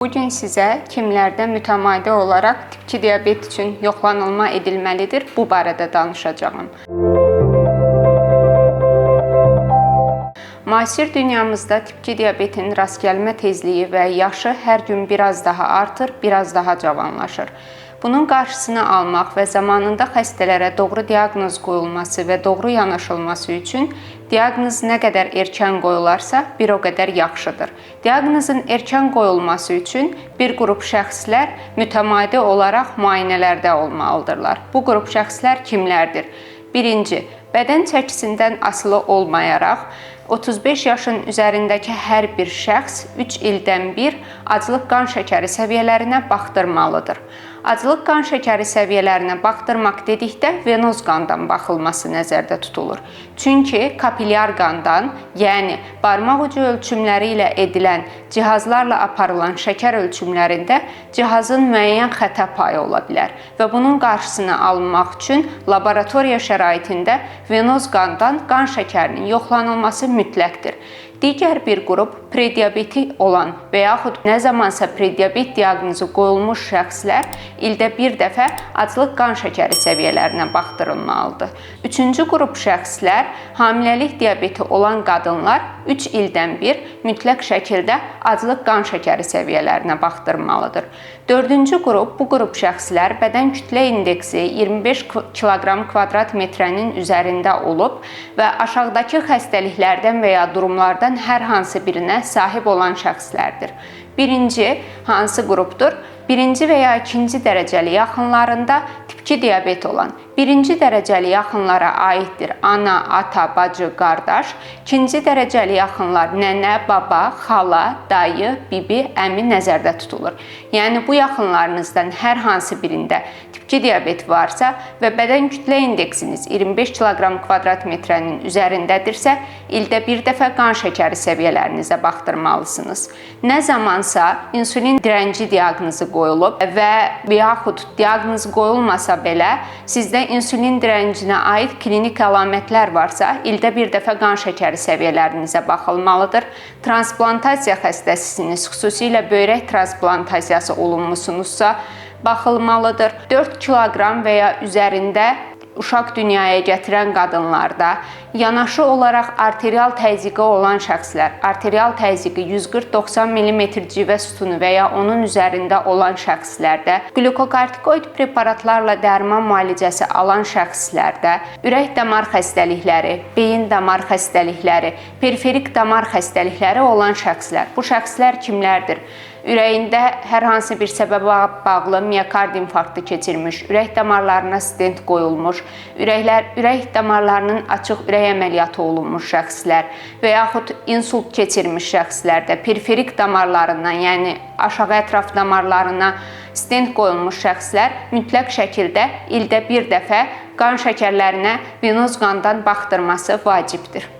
Bugün sizə kimlərdə mütəmadi olaraq tip 2 diabet üçün yoxlanılma edilməlidir, bu barədə danışacağım. Müasir dünyamızda tip 2 diabetin rast gəlmə tezliyi və yaşı hər gün biraz daha artır, biraz daha cavanlaşır. Bunun qarşısını almaq və zamanında xəstələrə doğru diaqnoz qoyulması və doğru yanaşılması üçün diaqnoz nə qədər erkən qoyularsa, bir o qədər yaxşıdır. Diaqnozun erkən qoyulması üçün bir qrup şəxslər mütəmadi olaraq müayinələrdə olmalıdırlar. Bu qrup şəxslər kimlərdir? Birinci, bədən çəkisindən asılı olmayaraq, 35 yaşın üzərindəki hər bir şəxs 3 ildən bir aclıq qan şəkəri səviyyələrinə baxdırmalıdır. Aclıq qan şəkəri səviyyələrinə baxdırmaq dedikdə venoz qandan baxılması nəzərdə tutulur. Çünki kapilyar qandan, yəni barmaq ucu ölçümləri ilə edilən cihazlarla aparılan şəkər ölçümlərində cihazın müəyyən xəta payı ola bilər və bunun qarşısını alınmaq üçün laboratoriya şəraitində venoz qandan qan şəkərinin yoxlanılması mütləqdir. Digər bir qrup prediabeti olan və yaxud nə zamansa prediabet diaqnozu qoyulmuş şəxslər ildə bir dəfə aclıq qan şəkəri səviyyələrinə baxdırılmalıdır. Üçüncü qrup şəxslər hamiləlik diabeti olan qadınlar 3 ildən bir mütləq şəkildə aclıq qan şəkəri səviyyələrinə baxdırmalıdır. Dördüncü qrup, bu qrup şəxslər bədən kütlə indeksi 25 kiloqram kvadrat metrənin üzərində olub və aşağıdakı xəstəliklərdən və ya durumlardan hər hansı birinə sahib olan şəxslərdir. Birinci hansı qrupdur? Birinci və ya ikinci dərəcəli yaxınlarında tip 2 diabet olan. Birinci dərəcəli yaxınlara aiddir ana, ata, bacı, qardaş. İkinci dərəcəli yaxınlar nənə, baba, xala, dayı, bibi, əmi nəzərdə tutulur. Yəni bu yaxınlarınızdan hər hansı birində tip 2 diabet varsa və bədən kütlə indeksiniz 25 kiloqram kvadrat metrənin üzərindədirsə, ildə bir dəfə qan şəkəri səviyyələrinizə baxdırmalısınız. Nə zamansa insulin dirənci diaqnozu qoyulub və yaxud diaqnoz qoyulmasa belə, sizdə insulin dirəncinə aid klinik əlamətlər varsa, ildə bir dəfə qan şəkəri səviyyələrinizə baxılmalıdır. Transplantasiya xəstəsisiniz, xüsusilə böyrək transplantasiyası olunmusunuzsa, baxılmalıdır. 4 kiloqram və ya üzərində uşaq dünyaya gətirən qadınlarda, yanaşı olaraq arterial təzyiqi olan şəxslər, arterial təzyiqi 140-90 mm civə sütunu və ya onun üzərində olan şəxslərdə, qlukokortikoid preparatlarla dərman müalicəsi alan şəxslərdə, ürək damar xəstəlikləri, beyin damar xəstəlikləri, periferik damar xəstəlikləri olan şəxslər. Bu şəxslər kimlərdir? Ürəyində hər hansı bir səbəbə bağlı miokard infarktı keçirmiş, ürək damarlarına stent qoyulmuş, ürək damarlarının açıq ürək əməliyyatı olunmuş şəxslər və yaxud insult keçirmiş şəxslərdə periferik damarlarından, yəni aşağı ətraf damarlarına stent qoyulmuş şəxslər mütləq şəkildə ildə bir dəfə qan şəkərlərinə venoz qandan baxdırması vacibdir.